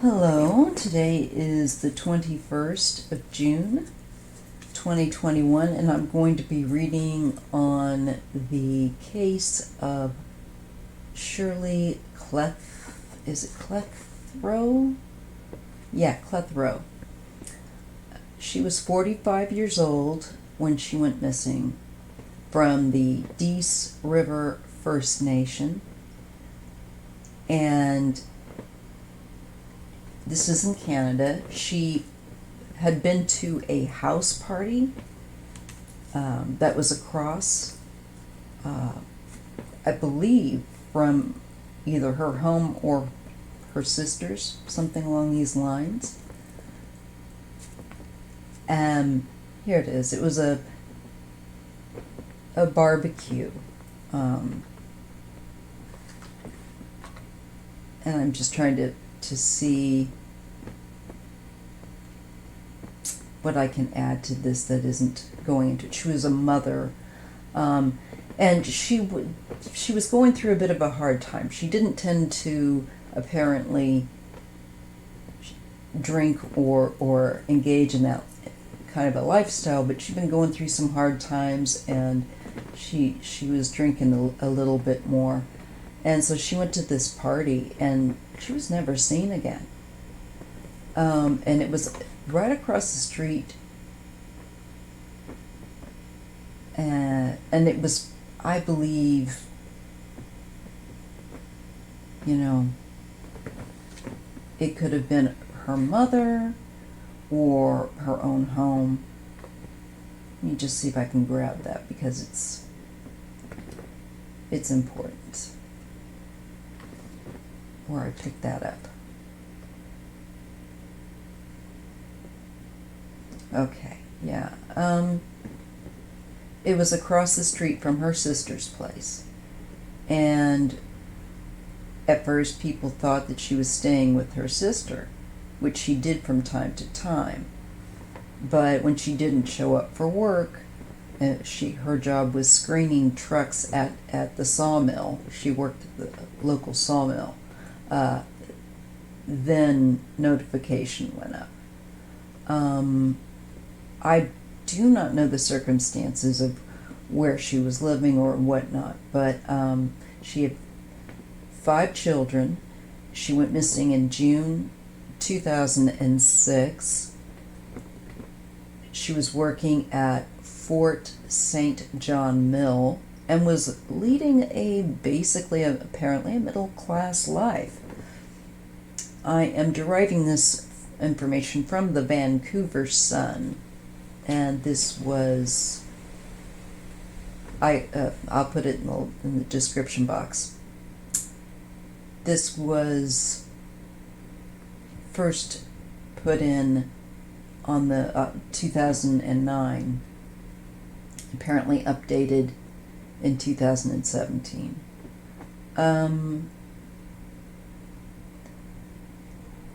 Hello, today is the 21st of June, 2021, and I'm going to be reading on the case of Shirley Cletherow? Yeah, Cletherow. She was 45 years old when she went missing from the Dease River First Nation, and this is in Canada. She had been to a house party that was across, I believe, from either her home or her sister's, something along these lines. Here it is. It was a barbecue. And I'm just trying to see what I can add to this that isn't going into it. She was a mother, and she was going through a bit of a hard time. She didn't tend to apparently drink or engage in that kind of a lifestyle, but she'd been going through some hard times, and she was drinking a little bit more, and so she went to this party, and she was never seen again. And it was right across the street, and it was, I believe, it could have been her mother or her own home. Let me just see if I can grab that, because it's important where I picked that up. Okay, yeah. It was across the street from her sister's place. And at first people thought that she was staying with her sister, which she did from time to time. But when she didn't show up for work, her job was screening trucks at the sawmill. She worked at the local sawmill. Then notification went up. I do not know the circumstances of where she was living or whatnot, but she had 5 children. She went missing in June 2006. She was working at Fort St. John Mill and was leading apparently a middle-class life. I am deriving this information from the Vancouver Sun, and this was, I'll put it in the description box. This was first put in on the 2009, apparently updated in 2017.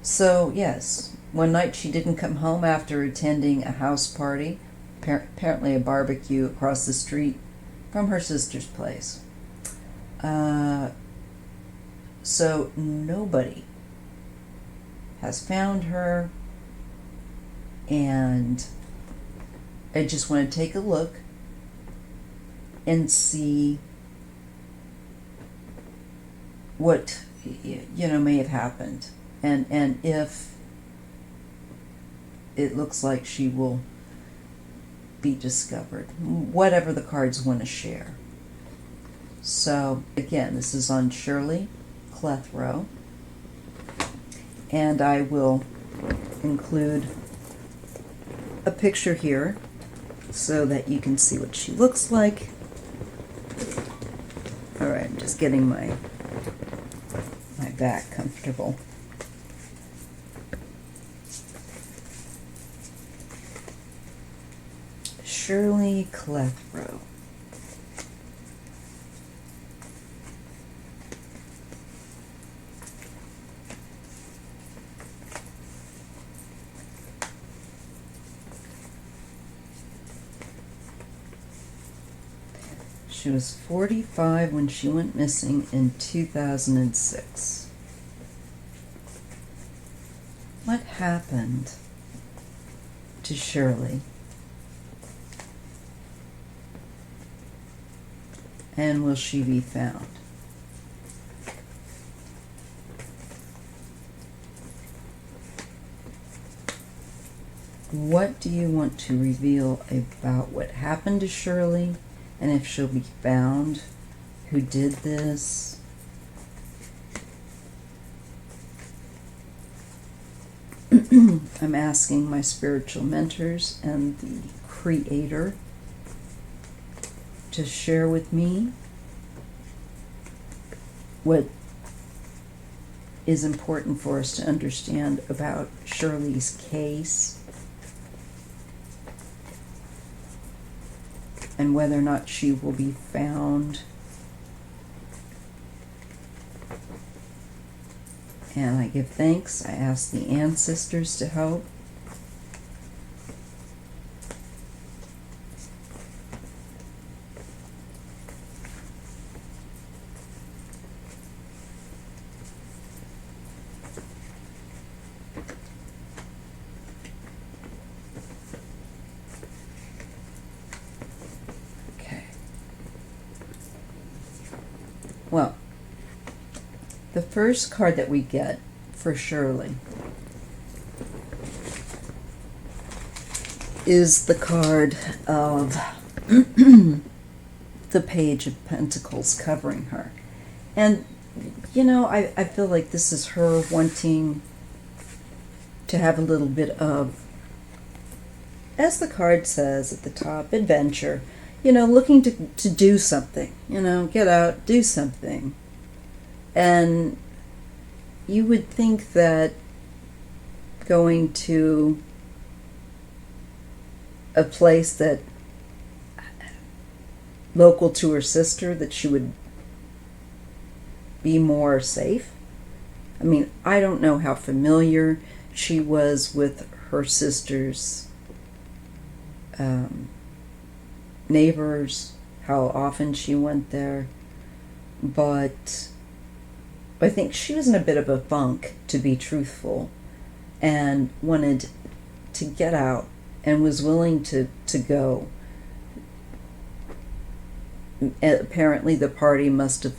So yes, one night she didn't come home after attending a house party, apparently a barbecue across the street from her sister's place. So nobody has found her, and I just want to take a look and see what may have happened, and if it looks like she will be discovered, whatever the cards want to share. So again, this is on Shirley Cletherow, and I will include a picture here so that you can see what she looks like. All right, I'm just getting my back comfortable. Shirley Cletherow. She was 45 when she went missing in 2006. What happened to Shirley? And will she be found? What do you want to reveal about what happened to Shirley, and if she'll be found? Who did this? I'm asking my spiritual mentors and the Creator to share with me what is important for us to understand about Shirley's case, and whether or not she will be found. And I give thanks. I ask the ancestors to help. Okay. Well, the first card that we get for Shirley is the card of the Page of Pentacles covering her. And, you know, I feel like this is her wanting to have a little bit of, as the card says at the top, adventure. You know, looking to do something. You know, get out, do something. And you would think that going to a place that local to her sister, that she would be more safe. I mean, I don't know how familiar she was with her sister's neighbors, how often she went there, but I think she was in a bit of a funk, to be truthful, and wanted to get out and was willing to go. Apparently the party must have,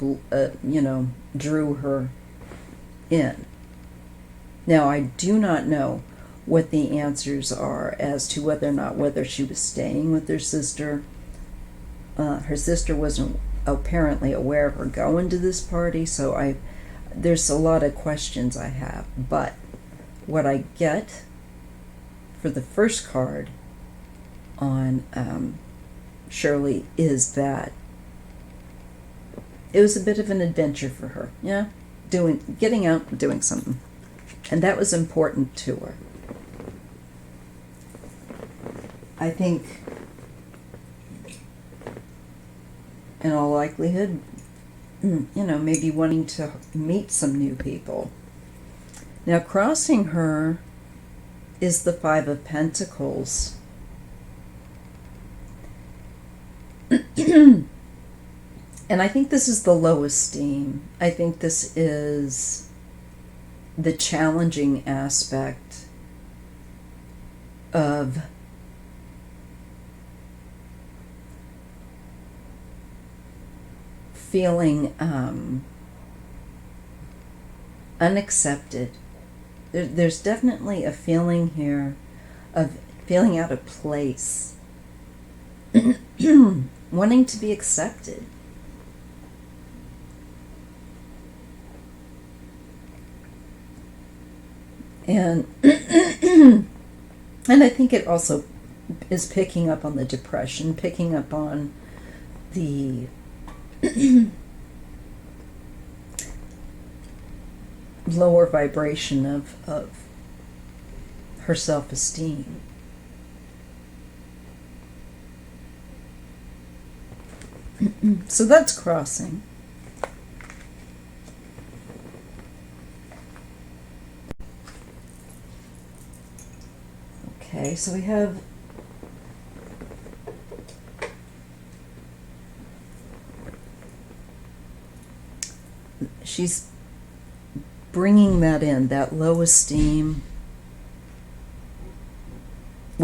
drew her in. Now, I do not know what the answers are as to whether she was staying with her sister. Her sister wasn't apparently aware of her going to this party, so there's a lot of questions I have. But what I get for the first card on Shirley is that it was a bit of an adventure for her. Yeah, getting out and doing something, and that was important to her. I think, in all likelihood, maybe wanting to meet some new people. Now, crossing her is the Five of Pentacles. And I think this is the low esteem. I think this is the challenging aspect of feeling unaccepted. There's definitely a feeling here of feeling out of place, wanting to be accepted. And I think it also is picking up on the depression, picking up on the lower vibration of her self-esteem. So that's crossing. Okay, so we have she's bringing that in, that low esteem,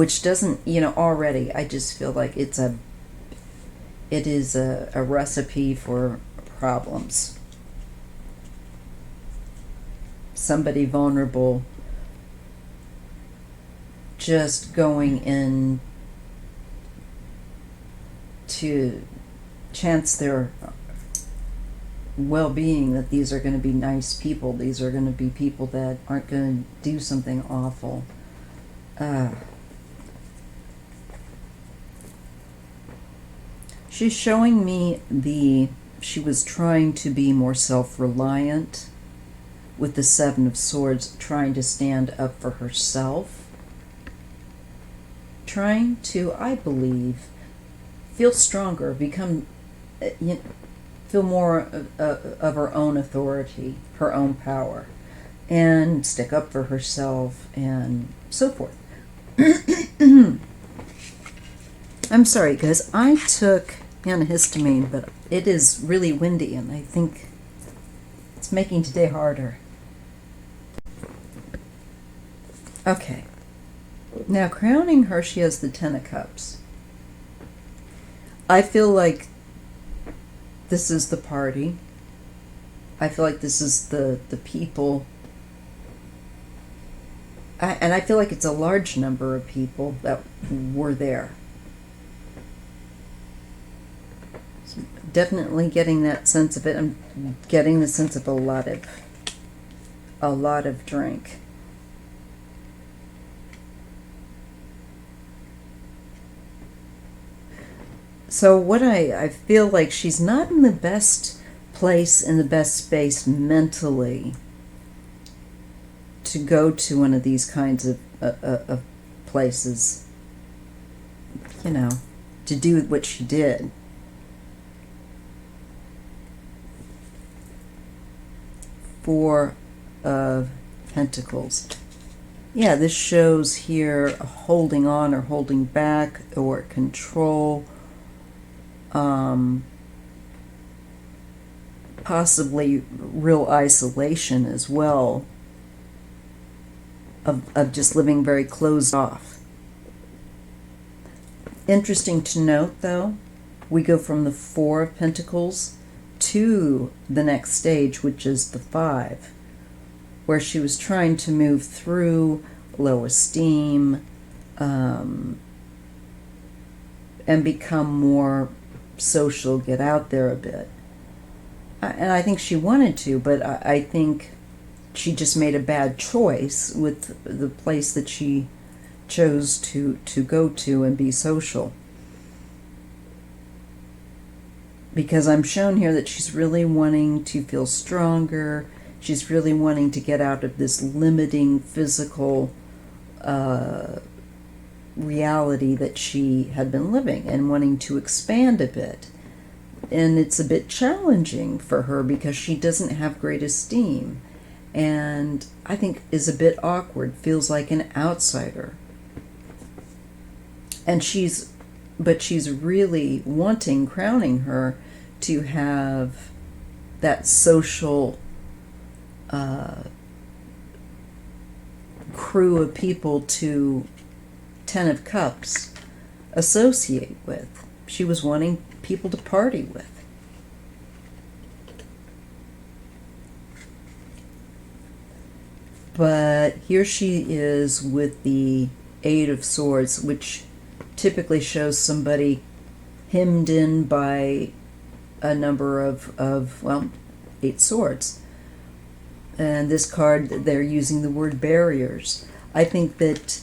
which doesn't, already I just feel like it is a recipe for problems. Somebody vulnerable just going in to chance their well-being, that these are going to be nice people, these are going to be people that aren't going to do something awful. She's showing me she was trying to be more self-reliant with the Seven of Swords, trying to stand up for herself, trying to, I believe, feel stronger, feel more of her own authority, her own power, and stick up for herself, and so forth. I'm sorry, guys. I took antihistamine, but it is really windy, and I think it's making today harder. Okay. Now, crowning her, she has the Ten of Cups. I feel like this is the party. I feel like this is the people. And I feel like it's a large number of people that were there. So definitely getting that sense of it. I'm getting the sense of a lot of drink. So what I feel like she's not in the best place, in the best space mentally to go to one of these kinds of places, to do what she did. Four of Pentacles. Yeah, this shows here holding on or holding back or control. Possibly real isolation as well, of just living very closed off. Interesting to note, though, we go from the Four of Pentacles to the next stage, which is the Five, where she was trying to move through low esteem and become more social, get out there a bit. And I think she wanted to, but I think she just made a bad choice with the place that she chose to go to and be social. Because I'm shown here that she's really wanting to feel stronger. She's really wanting to get out of this limiting physical reality that she had been living, and wanting to expand a bit. And it's a bit challenging for her because she doesn't have great esteem, and I think is a bit awkward, feels like an outsider. And she's really wanting, crowning her, to have that social crew of people to Ten of Cups associate with. She was wanting people to party with. But here she is with the Eight of Swords, which typically shows somebody hemmed in by a number of 8 swords. And this card, they're using the word barriers. I think that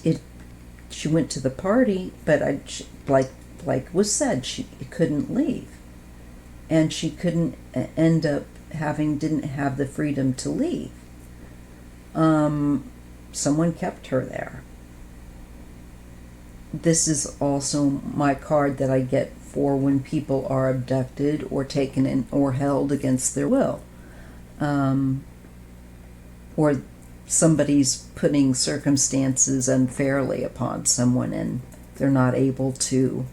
she went to the party, but like was said, she couldn't leave. And she couldn't end up didn't have the freedom to leave. Someone kept her there. This is also my card that I get for when people are abducted or taken in or held against their will. Or somebody's putting circumstances unfairly upon someone and they're not able to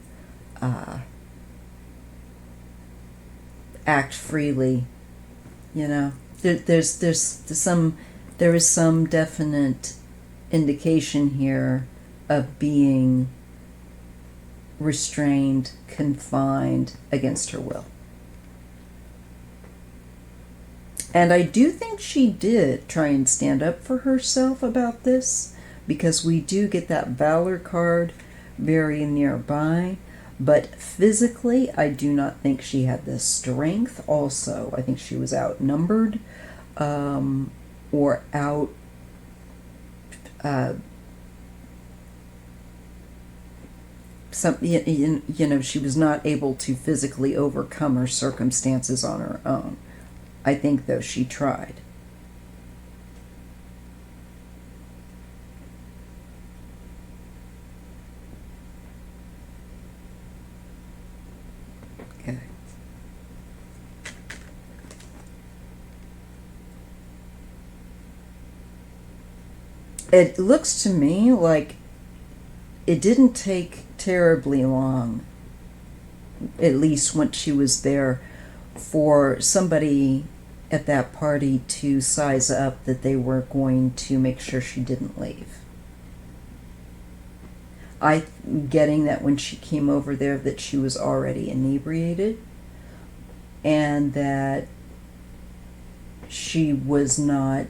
act freely. There is some definite indication here of being restrained, confined against her will. And I do think she did try and stand up for herself about this, because we do get that Valor card very nearby. But physically, I do not think she had the strength also. I think she was outnumbered, or out... she was not able to physically overcome her circumstances on her own. I think, though, she tried. Okay. It looks to me like it didn't take terribly long, at least when she was there, for somebody at that party to size up that they were going to make sure she didn't leave. I'm getting that when she came over there that she was already inebriated, and that she was not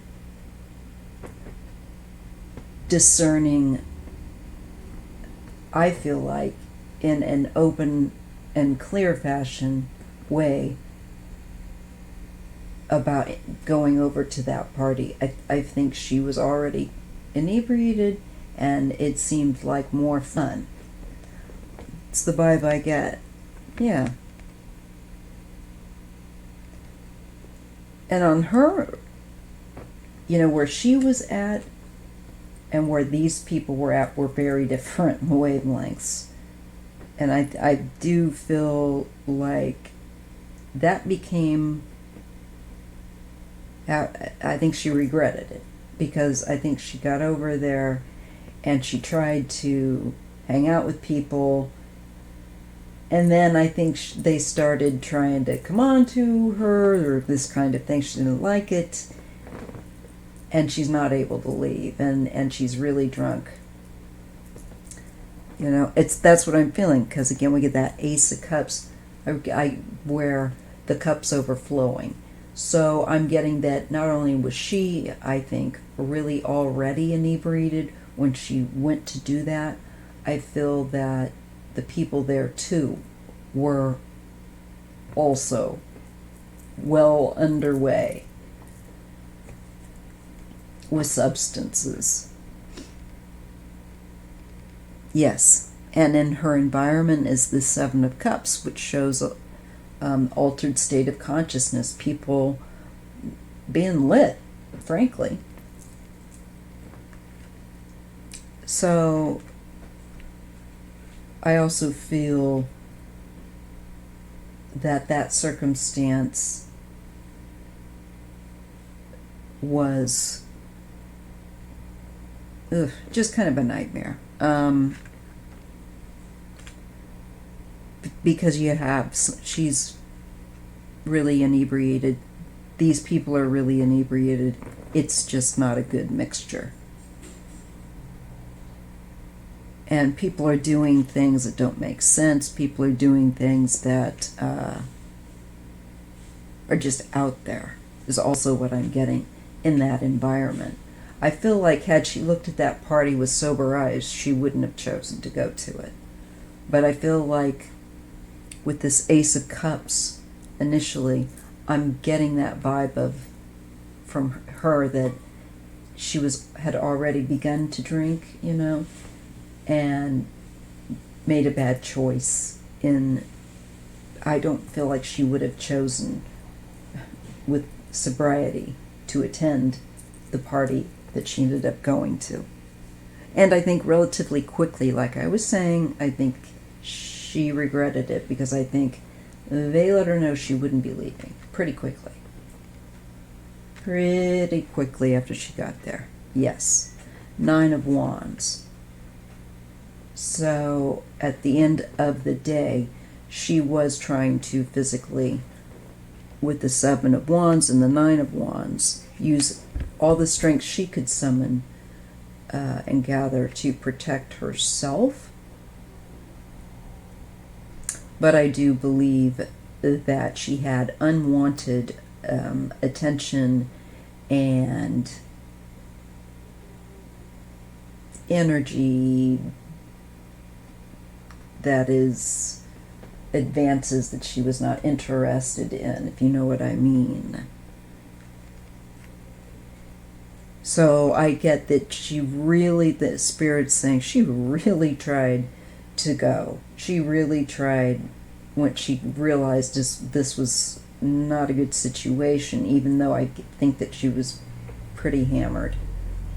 discerning, I feel like, in an open and clear fashion way about going over to that party. I think she was already inebriated, and it seemed like more fun. It's the vibe I get. Yeah. And on her, where she was at and where these people were at were very different wavelengths. And I do feel like that became... I think she regretted it, because I think she got over there and she tried to hang out with people, and then I think they started trying to come on to her, or this kind of thing. She didn't like it, and she's not able to leave, and she's really drunk. That's what I'm feeling, because again we get that Ace of Cups, where the cup's overflowing. So I'm getting that not only was she, I think, really already inebriated when she went to do that, I feel that the people there too were also well underway with substances. Yes, and in her environment is the Seven of Cups, which shows altered state of consciousness, people being lit, frankly. So I also feel that circumstance was just kind of a nightmare. Because she's really inebriated. These people are really inebriated. It's just not a good mixture. And people are doing things that don't make sense. People are doing things that are just out there, is also what I'm getting in that environment. I feel like had she looked at that party with sober eyes, she wouldn't have chosen to go to it. But I feel like with this Ace of Cups, initially, I'm getting that vibe from her that she had already begun to drink, and made a bad choice. I don't feel like she would have chosen with sobriety to attend the party that she ended up going to. And I think relatively quickly, like I was saying, I think she regretted it, because I think they let her know she wouldn't be leaving pretty quickly. Pretty quickly after she got there. Yes. 9 of Wands. So at the end of the day, she was trying to physically, with the 7 of Wands and the 9 of Wands, use all the strength she could summon and gather to protect herself. But I do believe that she had unwanted attention and energy that is advances that she was not interested in, if you know what I mean. So I get that she really, the Spirit's saying she really tried to go. She really tried when she realized this was not a good situation, even though I think that she was pretty hammered.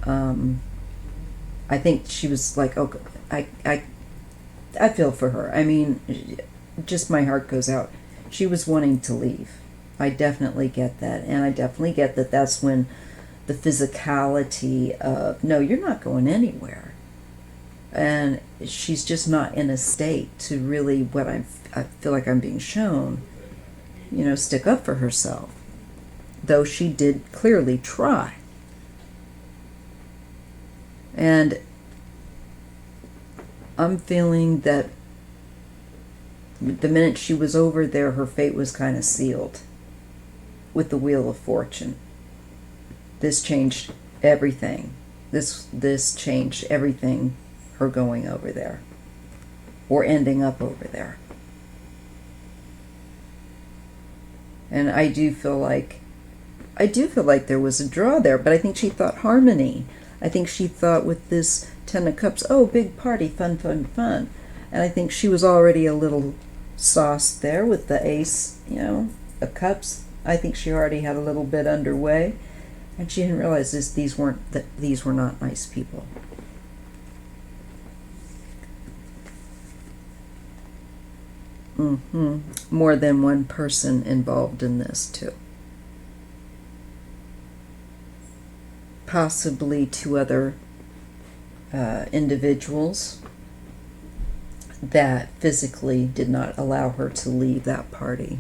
I think she was like, oh, I feel for her. I mean, just my heart goes out. She was wanting to leave. I definitely get that. And I definitely get that that's when the physicality of, no, you're not going anywhere. And she's just not in a state to really, what I feel like I'm being shown, stick up for herself. Though she did clearly try. And I'm feeling that the minute she was over there, her fate was kind of sealed with the Wheel of Fortune. This changed everything. This changed everything, her going over there or ending up over there. And I do feel like there was a draw there, but I think she thought harmony. I think she thought with this Ten of Cups, oh, big party, fun, fun, fun. And I think she was already a little sauced there with the Ace, of Cups. I think she already had a little bit underway, and she didn't realize these were not nice people. More than one person involved in this too. Possibly two other individuals that physically did not allow her to leave that party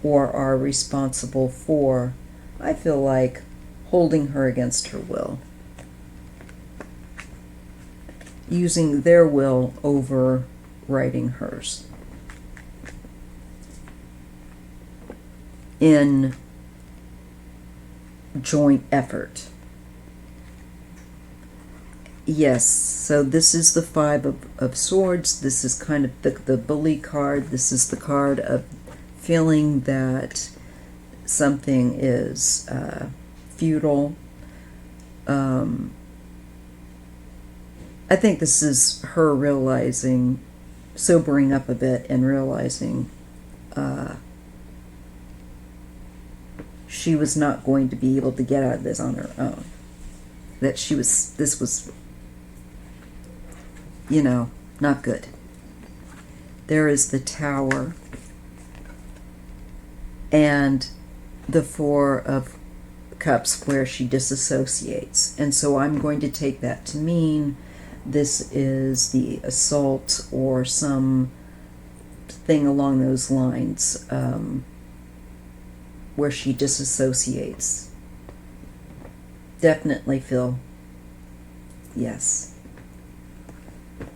or are responsible for, I feel like, holding her against her will. Using their will over writing hers. In joint effort. Yes, so this is the Five of Swords. This is kind of the bully card. This is the card of feeling that something is futile. I think this is her realizing, sobering up a bit and realizing she was not going to be able to get out of this on her own. That this was not good. There is the Tower and the Four of Cups where she disassociates. And so I'm going to take that to mean this is the assault or some thing along those lines where she disassociates. Definitely feel, yes,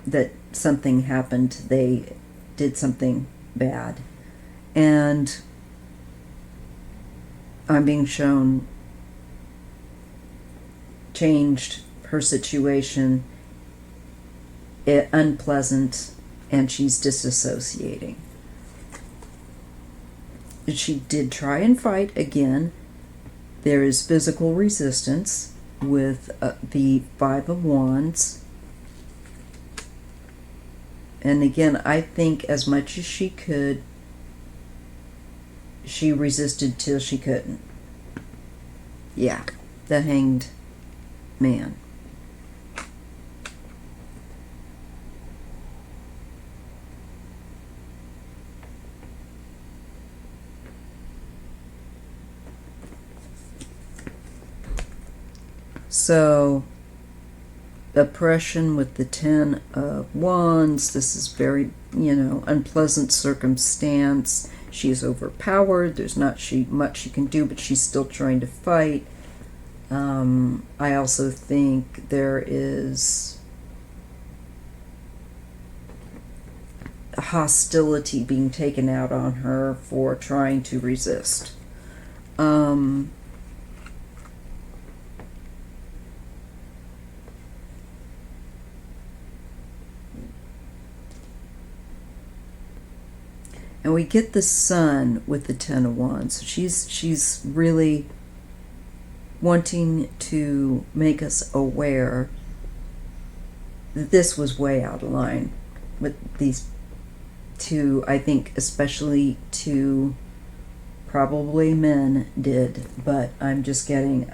that something happened, they did something bad. And I'm being shown changed her situation, unpleasant, and she's disassociating. She did try and fight again. There is physical resistance with the Five of Wands. And again, I think as much as she could, she resisted till she couldn't. Yeah, the Hanged Man. So, oppression with the Ten of Wands. This is very, unpleasant circumstance. She's overpowered. There's not much she can do, but she's still trying to fight. I also think there is hostility being taken out on her for trying to resist. And we get the Sun with the Ten of Wands. So she's really wanting to make us aware that this was way out of line with these two. I think especially two, probably men did, but I'm just getting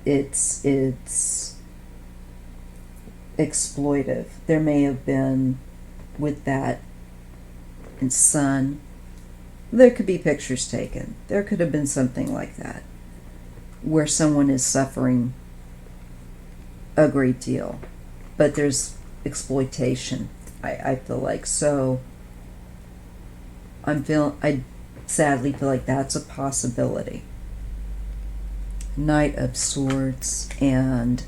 it's exploitive. There may have been with that and Sun, there could be pictures taken. There could have been something like that where someone is suffering a great deal, but there's exploitation, I feel like. So I sadly feel like that's a possibility. Knight of Swords and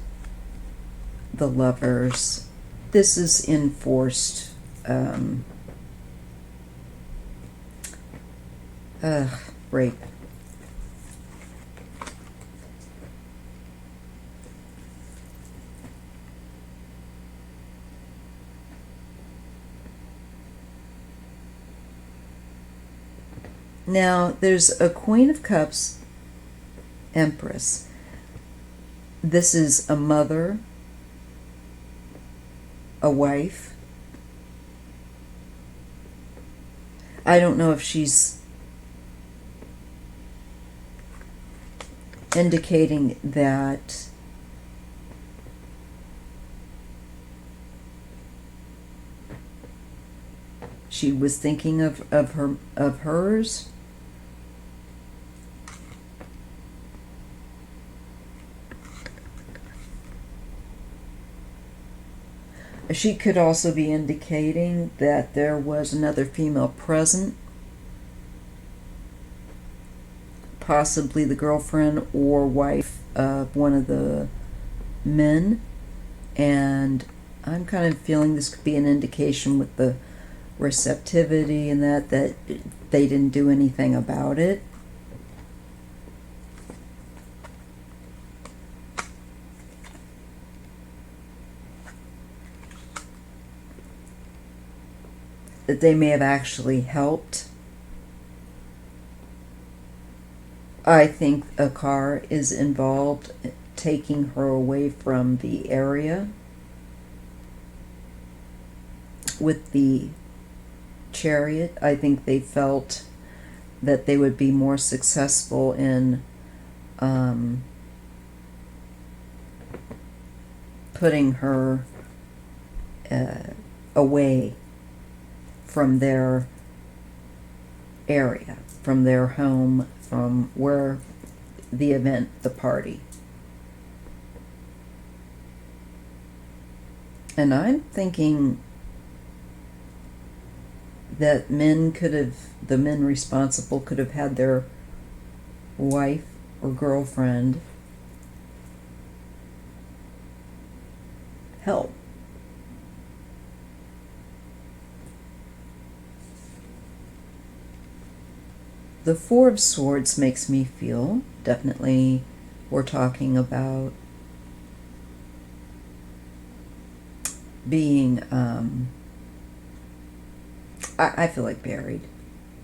the Lovers. This is enforced rape. Now, there's a Queen of Cups, Empress. This is a mother, a wife. I don't know if she's indicating that she was thinking of hers. She could also be indicating that there was another female present, possibly the girlfriend or wife of one of the men. And I'm kind of feeling this could be an indication with the receptivity and that they didn't do anything about it. That they may have actually helped. I think a car is involved taking her away from the area. With the Chariot, I think they felt that they would be more successful in putting her away from their area, from their home, from where the event, the party. And I'm thinking that the men responsible could have had their wife or girlfriend help. The Four of Swords makes me feel, definitely we're talking about being, I feel like buried,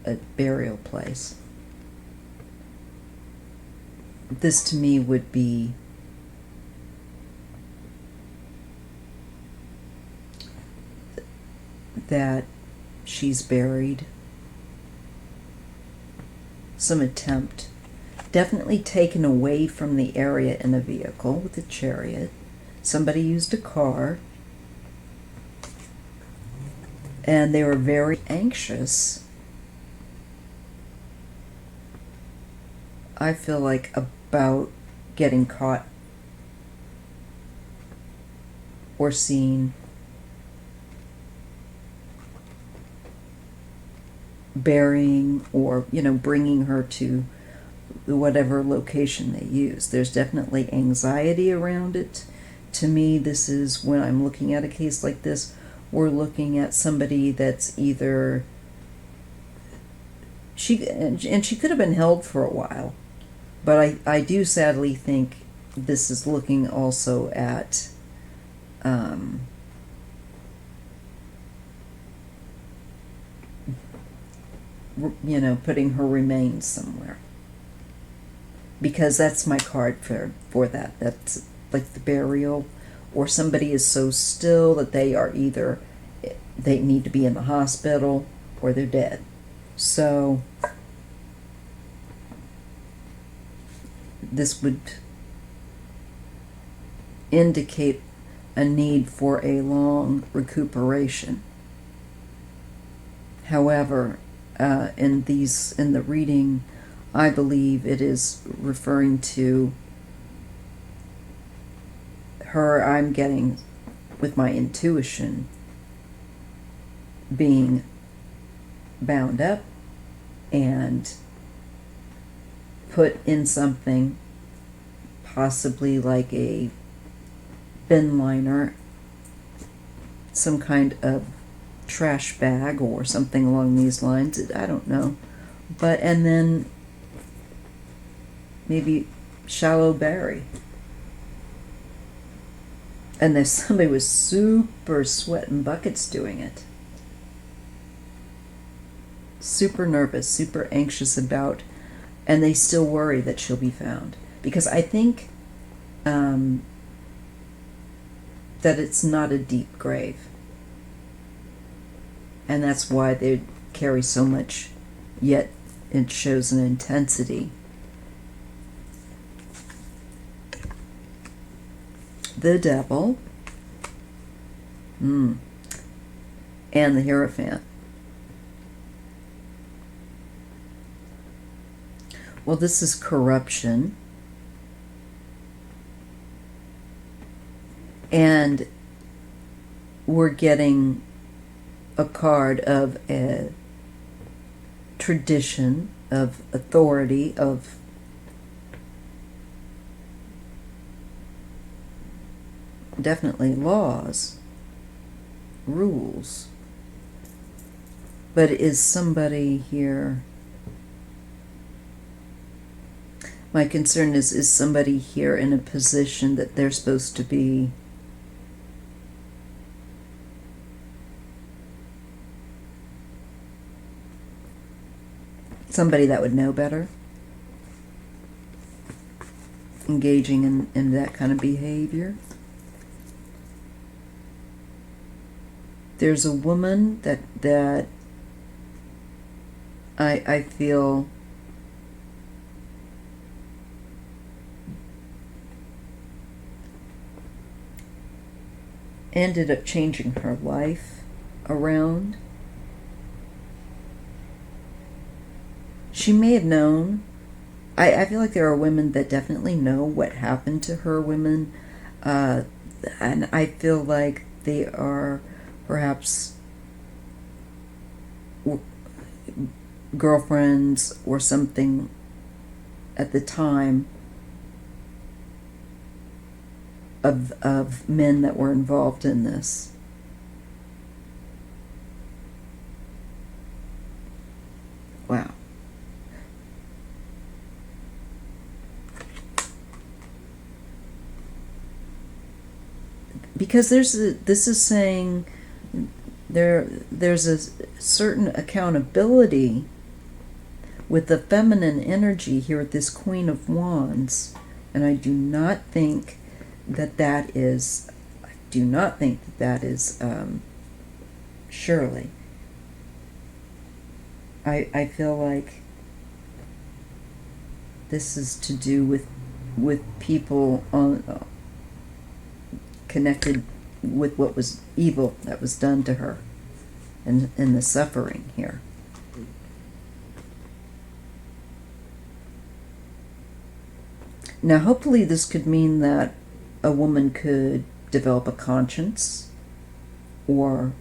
a burial place. This to me would be that she's buried. Some attempt. Definitely taken away from the area in a vehicle with a Chariot. Somebody used a car. And they were very anxious, I feel like, about getting caught or seen burying or, bringing her to whatever location they use. There's definitely anxiety around it. To me, this is, when I'm looking at a case like this, we're looking at somebody that's either she could have been held for a while, but I do sadly think this is looking also at putting her remains somewhere, because that's my card for that. That's like the burial, or somebody is so still that they need to be in the hospital or they're dead. So this would indicate a need for a long recuperation. However, in the reading, I believe it is referring to her, I'm getting with my intuition, being bound up and put in something, possibly like a bin liner, some kind of trash bag or something along these lines. I don't know. And then maybe shallow bury. And if somebody was super sweating buckets doing it, super nervous, super anxious about, and they still worry that she'll be found. Because I think that it's not a deep grave. And that's why they carry so much, yet it shows an intensity. The Devil, and the Hierophant. Well, this is corruption. And we're getting a card of a tradition, of authority, of definitely laws, rules. But is somebody here... My concern is somebody here in a position that they're supposed to be somebody that would know better, engaging in that kind of behavior. There's a woman that I feel ended up changing her life around. She may have known. I feel like there are women that definitely know what happened to her women, and I feel like they are perhaps girlfriends or something at the time of men that were involved in this. Wow. Because this is saying there's a certain accountability with the feminine energy here at this Queen of Wands, and I do not think that is Shirley. I feel like this is to do with people connected with what was evil that was done to her, and the suffering here. Now, hopefully this could mean that a woman could develop a conscience, or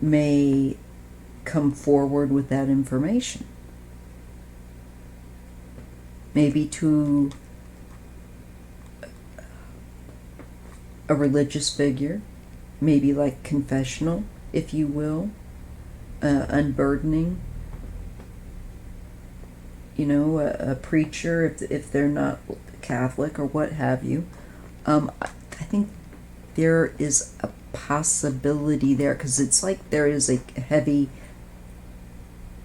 may come forward with that information. maybe to a religious figure, maybe like confessional, if you will, unburdening. You know, a preacher, if they're not Catholic or what have you. I think there is a possibility there, because it's like there is a heavy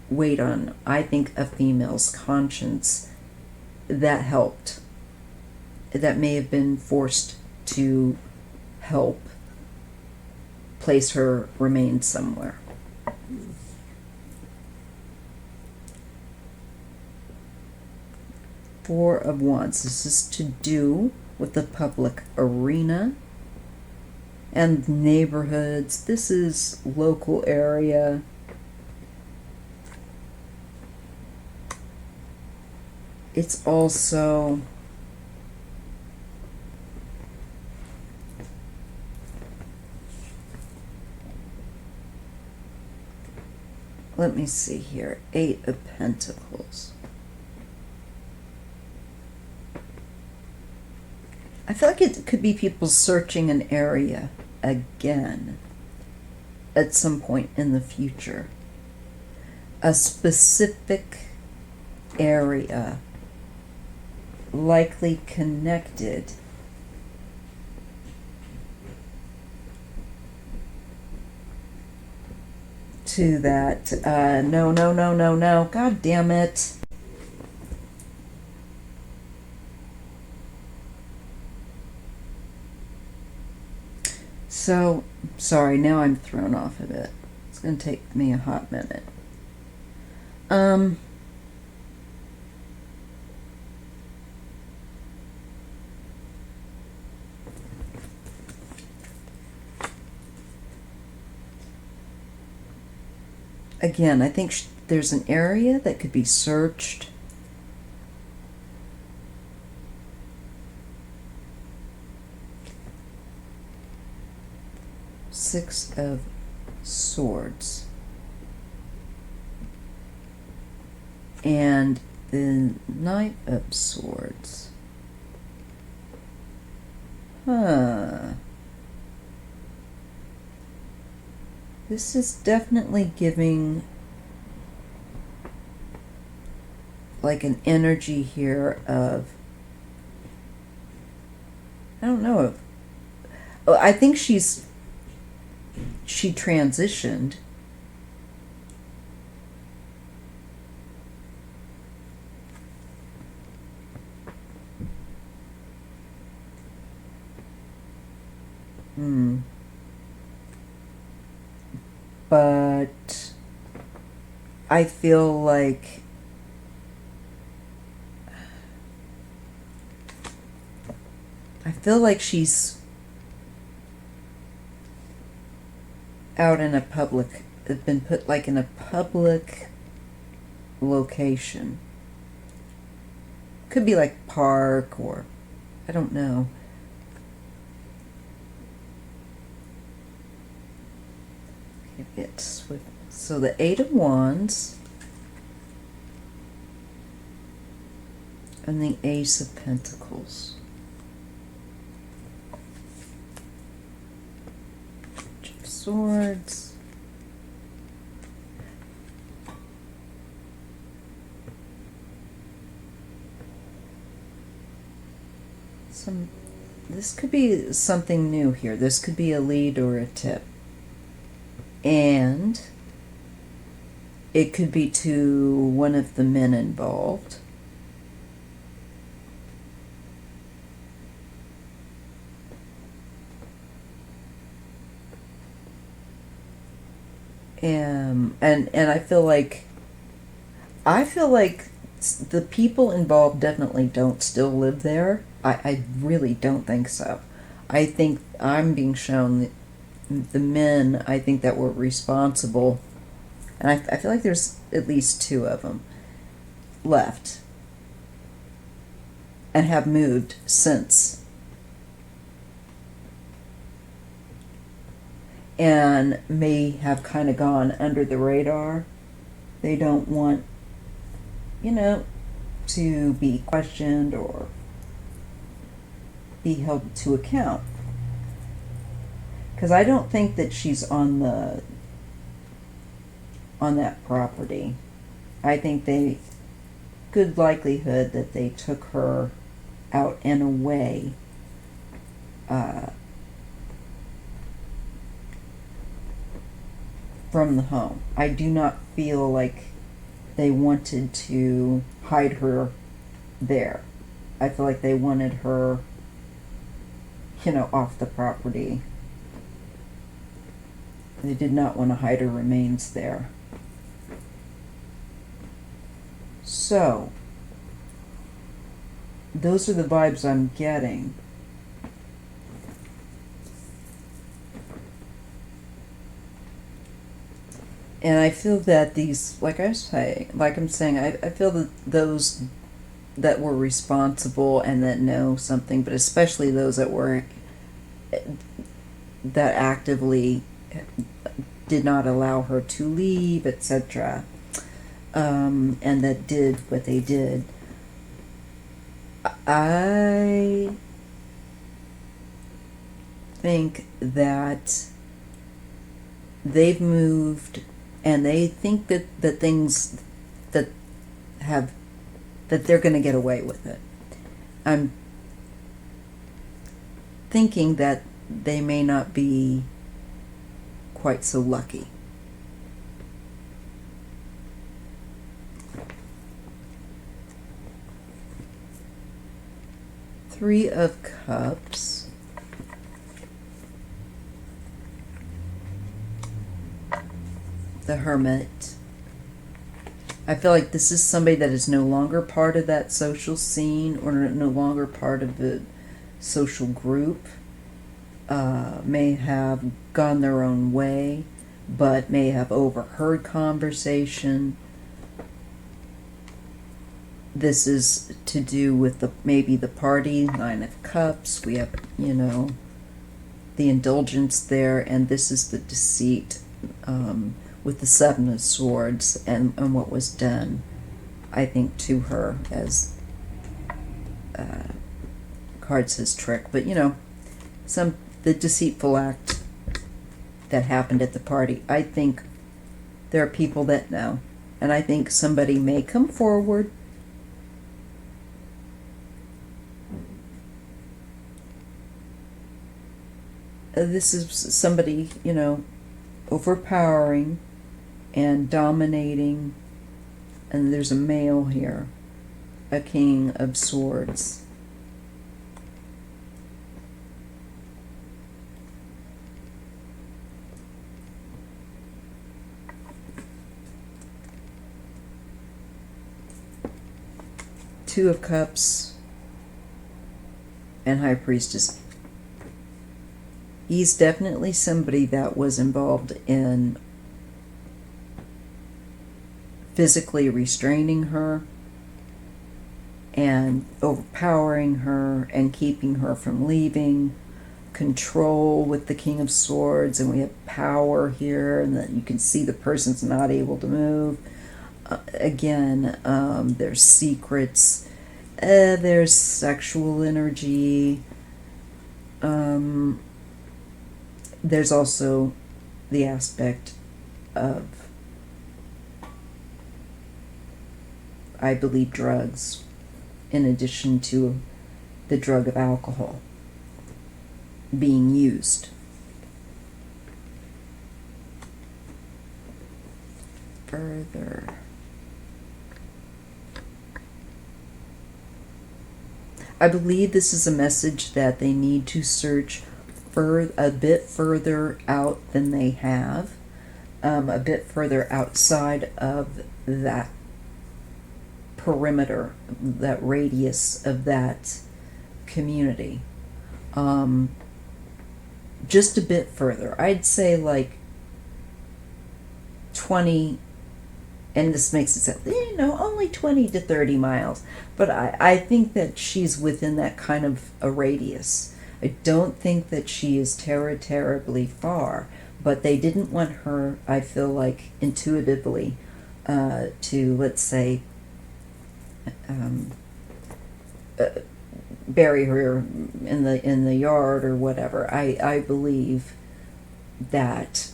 weight on, I think, a female's conscience that helped, that may have been forced to help place her remains somewhere. Four of Wands. This is to do with the public arena and neighborhoods. This is local area. It's also let me see here. 8 of Pentacles. I feel like it could be people searching an area again at some point in the future. A specific area, likely connected to that. No. God damn it. So, sorry, now I'm thrown off of it. It's going to take me a hot minute. Again, I think there's an area that could be searched. Six of Swords. And the Knight of Swords. This is definitely giving like an energy here of, I don't know, I think she transitioned. But I feel like she's out in a public, been put like in a public location. Could be like park, or I don't know. So the 8 of Wands and the Ace of Pentacles. Page of Swords. This could be something new here. This could be a lead or a tip. And it could be to one of the men involved. And I feel like the people involved definitely don't still live there. I really don't think so. I think I'm being shown the men, I think, that were responsible, and I feel like there's at least 2 of them left and have moved since, and may have kind of gone under the radar. They don't want, to be questioned or be held to account. Because I don't think that she's on that property. I think good likelihood that they took her out and away from the home. I do not feel like they wanted to hide her there. I feel like they wanted her, off the property. They did not want to hide her remains there. So, those are the vibes I'm getting. And I feel that these, like I'm saying, I feel that those that were responsible and that know something, but especially those that actively did not allow her to leave, etc., and that did what they did. I think that they've moved, and they think that the things that they're going to get away with it. I'm thinking that they may not be quite so lucky. Three of Cups. The Hermit. I feel like this is somebody that is no longer part of that social scene or no longer part of the social group. May have gone their own way, but may have overheard conversation. This is to do with maybe the party, Nine of Cups. We have, the indulgence there, and this is the deceit with the Seven of Swords and what was done, I think, to her, as card says trick. But, the deceitful act that happened at the party. I think there are people that know, and I think somebody may come forward this is somebody, overpowering and dominating, and there's a male here, a King of Swords. Two of Cups and High Priestess. He's definitely somebody that was involved in physically restraining her and overpowering her and keeping her from leaving. Control with the King of Swords, and we have power here, and that you can see the person's not able to move. Again, there's secrets, there's sexual energy, there's also the aspect of, I believe, drugs, in addition to the drug of alcohol being used. Further. I believe this is a message that they need to search a bit further out than they have, a bit further outside of that perimeter, that radius of that community. Just a bit further. I'd say like 20, and this makes it sound, only 20 to 30 miles. But I think that she's within that kind of a radius. I don't think that she is terribly far, but they didn't want her, I feel like, intuitively, to, let's say, bury her in the yard or whatever. I believe that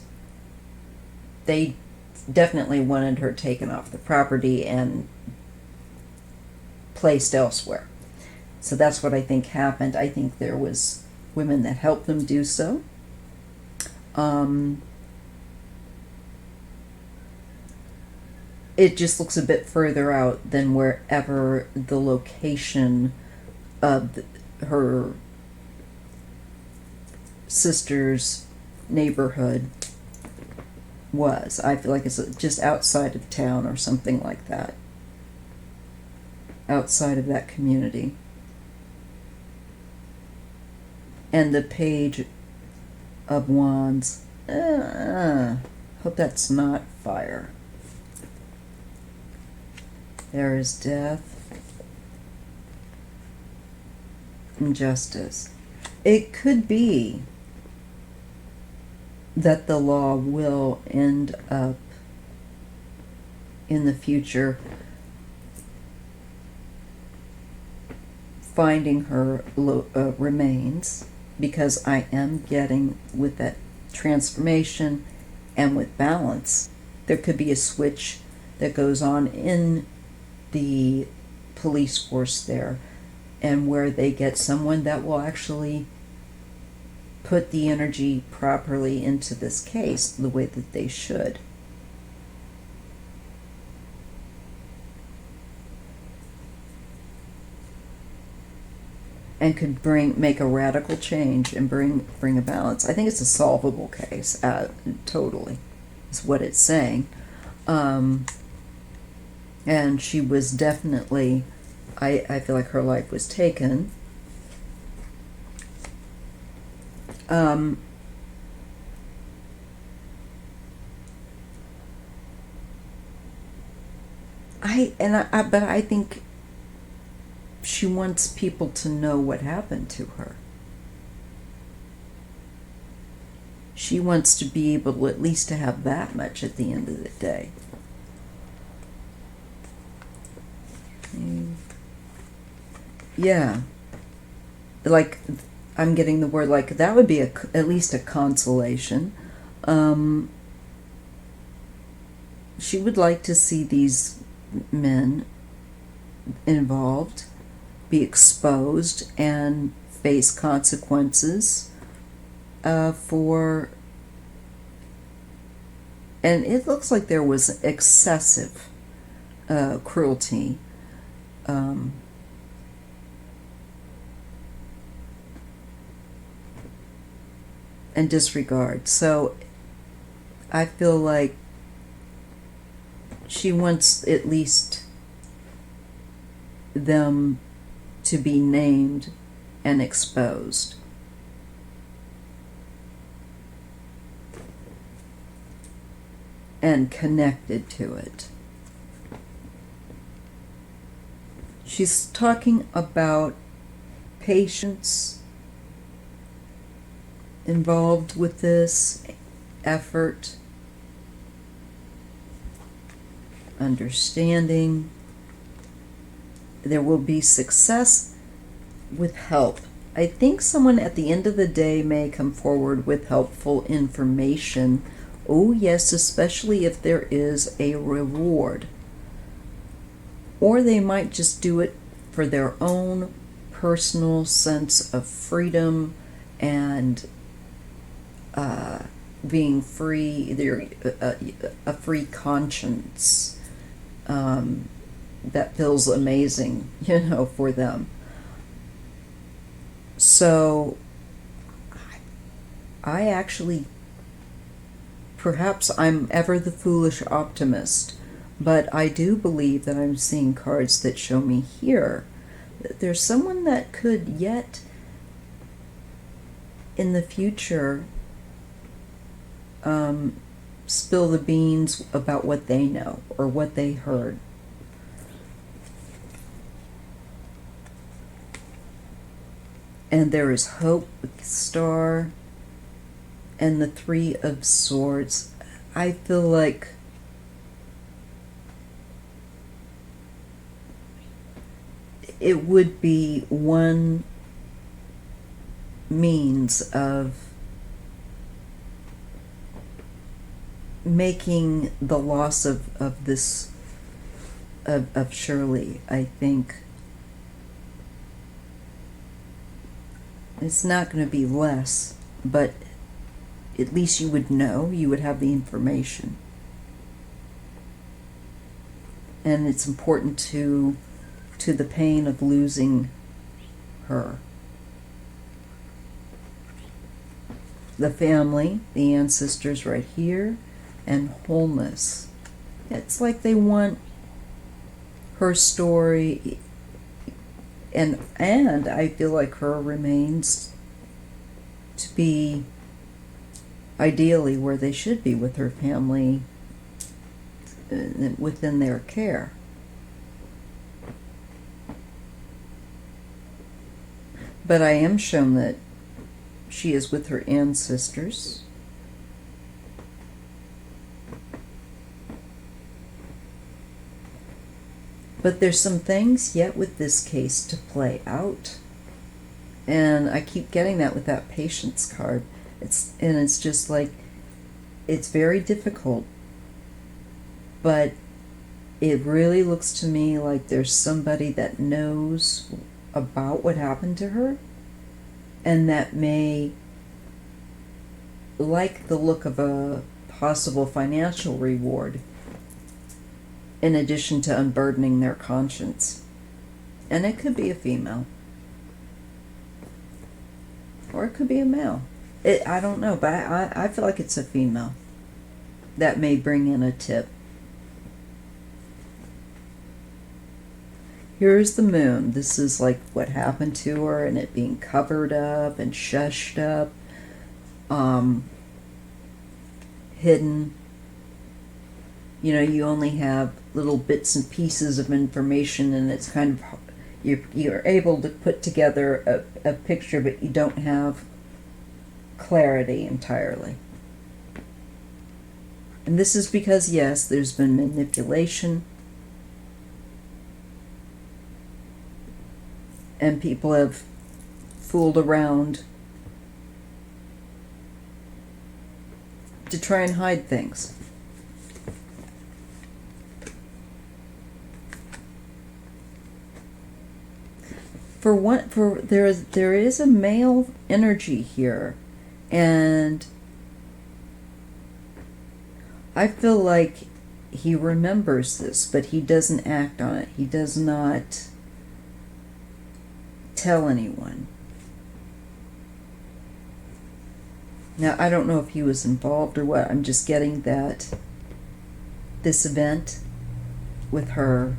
they definitely wanted her taken off the property and placed elsewhere. So that's what I think happened. I think there was women that helped them do so. It just looks a bit further out than wherever the location of her sister's neighborhood was. I feel like it's just outside of town or something like that. Outside of that community. And the Page of Wands. Hope that's not fire. There is death and justice. It could be that the law will end up in the future finding her remains, because I am getting, with that transformation and with balance, there could be a switch that goes on in the police force there, and where they get someone that will actually put the energy properly into this case the way that they should. And could make a radical change and bring a balance. I think it's a solvable case, totally, is what it's saying. And she was definitely, I feel like her life was taken. But I think she wants people to know what happened to her. She wants to be able to at least to have that much at the end of the day. Yeah. Like, I'm getting the word, like, that would be at least a consolation. She would like to see these men involved be exposed and face consequences for, and it looks like there was excessive cruelty and disregard. So I feel like she wants at least them to be named and exposed. And connected to it. She's talking about patience involved with this, effort, understanding. There will be success with help. I think someone at the end of the day may come forward with helpful information. Oh yes, especially if there is a reward. Or they might just do it for their own personal sense of freedom and being free, a free conscience that feels amazing, for them. So I actually, perhaps I'm ever the foolish optimist, but I do believe that I'm seeing cards that show me here that there's someone that could yet in the future spill the beans about what they know or what they heard. And there is hope with the Star and the Three of Swords. I feel like it would be one means of making the loss of Shirley, I think, it's not going to be less, but at least you would know, you would have the information. And it's important to the pain of losing her. The family, the ancestors right here, and wholeness. It's like they want her story, and I feel like her remains to be ideally where they should be with her family within their care. But I am shown that she is with her ancestors. But there's some things yet with this case to play out. And I keep getting that with that patience card. It's just like, it's very difficult. But it really looks to me like there's somebody that knows about what happened to her, and that may like the look of a possible financial reward in addition to unburdening their conscience. And it could be a female. Or it could be a male. I don't know, but I feel like it's a female that may bring in a tip. Here's the moon. This is like what happened to her, and it being covered up and shushed up, hidden. You know, you only have little bits and pieces of information, and it's kind of, you're able to put together a picture, but you don't have clarity entirely. And this is because, yes, there's been manipulation, and people have fooled around to try and hide things. There is a male energy here, and I feel like he remembers this, but he doesn't act on it. He does not tell anyone. Now, I don't know if he was involved or what. I'm just getting that this event with her,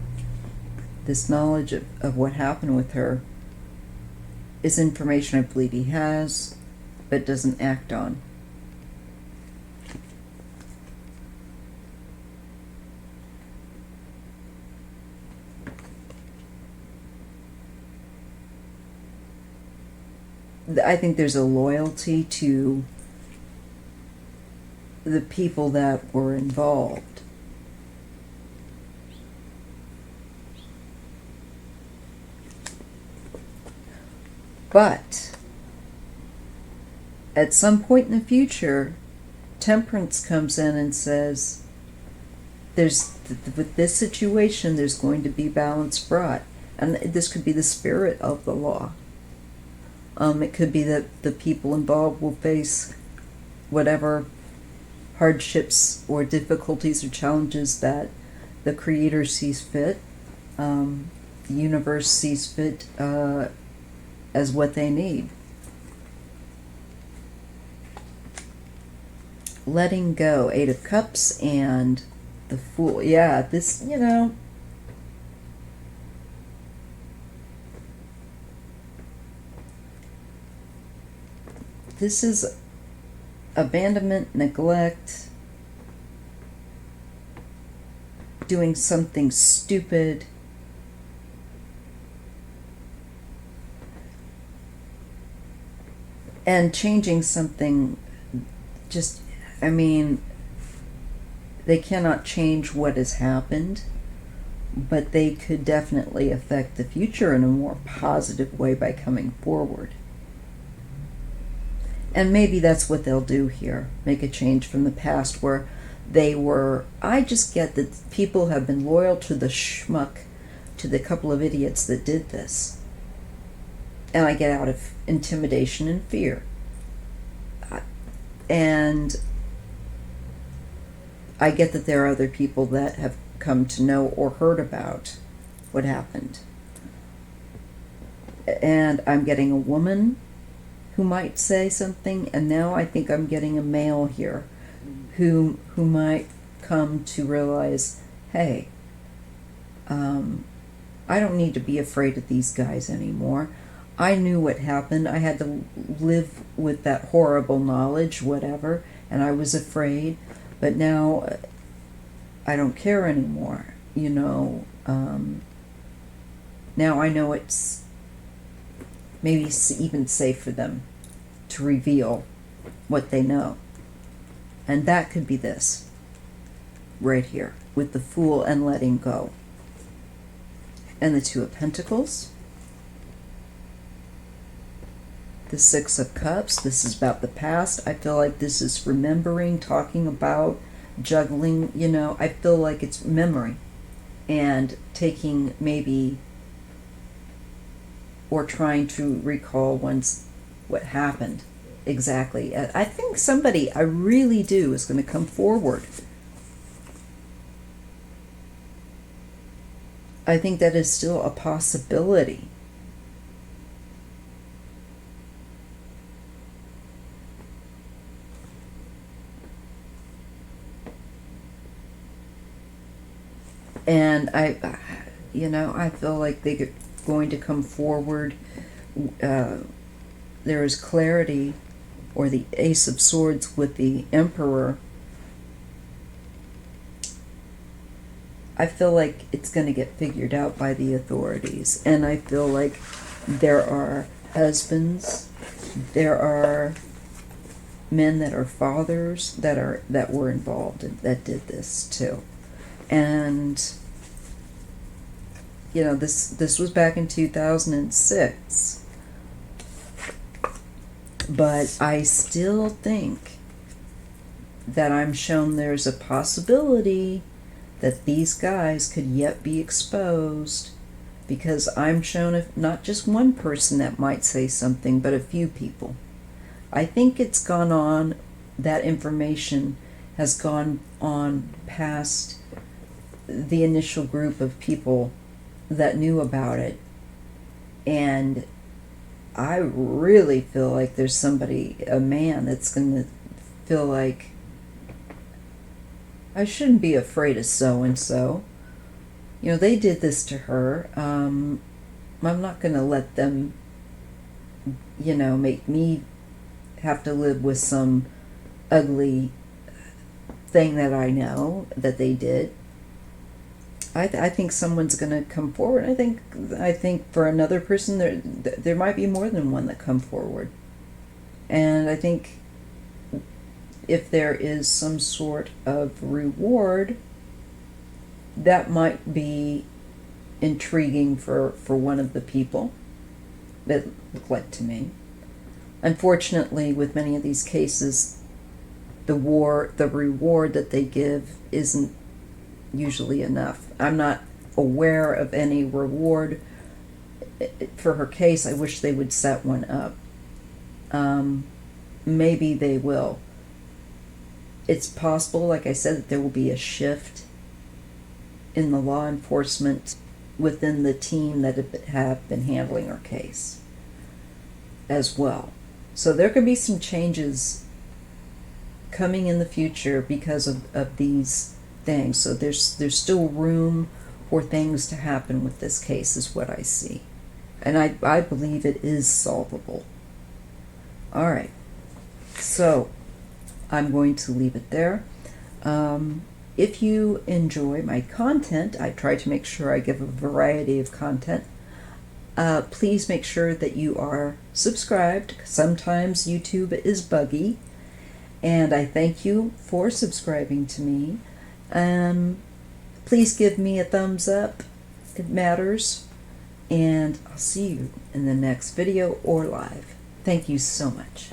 this knowledge of what happened with her, is information I believe he has, but doesn't act on. I think there's a loyalty to the people that were involved. But at some point in the future, Temperance comes in and says, with this situation, there's going to be balance brought. And this could be the spirit of the law. It could be that the people involved will face whatever hardships or difficulties or challenges that the Creator sees fit, the universe sees fit as what they need. Letting go, 8 of Cups and the Fool. Yeah, this, you know, this is abandonment, neglect, doing something stupid, and changing something. Just, I mean, they cannot change what has happened, but they could definitely affect the future in a more positive way by coming forward. And maybe that's what they'll do here, make a change from the past where they were. I just get that people have been loyal to the schmuck, to the couple of idiots that did this. And I get out of intimidation and fear. And I get that there are other people that have come to know or heard about what happened. And I'm getting a woman who might say something, and now I think I'm getting a male here who might come to realize, hey, I don't need to be afraid of these guys anymore. I knew what happened. I had to live with that horrible knowledge, whatever, and I was afraid. But now I don't care anymore, you know. Now I know it's maybe even safe for them to reveal what they know. And that could be this, right here, with the Fool and letting go. And the Two of Pentacles. The Six of Cups, this is about the past. I feel like this is remembering, talking about, juggling, you know. I feel like it's memory and taking maybe, or trying to recall once what happened exactly. I think somebody, I really do, is going to come forward. I think that is still a possibility. And I feel like they're going to come forward. There is clarity, or the Ace of Swords with the Emperor. I feel like it's going to get figured out by the authorities. And I feel like there are husbands, there are men that are fathers that were involved and that did this too. And you know, this was back in 2006. But I still think that I'm shown there's a possibility that these guys could yet be exposed, because I'm shown if not just one person that might say something, but a few people. I think it's gone on, that information has gone on past the initial group of people that knew about it. And I really feel like there's somebody, a man, that's going to feel like, I shouldn't be afraid of so-and-so. You know, they did this to her. I'm not going to let them, you know, make me have to live with some ugly thing that I know that they did. I think someone's going to come forward. I think for another person, there might be more than one that come forward. And I think if there is some sort of reward, that might be intriguing for one of the people that look like to me. Unfortunately, with many of these cases, the reward that they give isn't usually enough. I'm not aware of any reward for her case. I wish they would set one up. Maybe they will. It's possible, like I said, that there will be a shift in the law enforcement within the team that have been handling her case as well. So there could be some changes coming in the future because of these things. So there's still room for things to happen with this case, is what I see. And I believe it is solvable. All right. So I'm going to leave it there. If you enjoy my content, I try to make sure I give a variety of content. Please make sure that you are subscribed. Sometimes YouTube is buggy, and I thank you for subscribing to me. Please give me a thumbs up. It matters. And I'll see you in the next video or live. Thank you so much.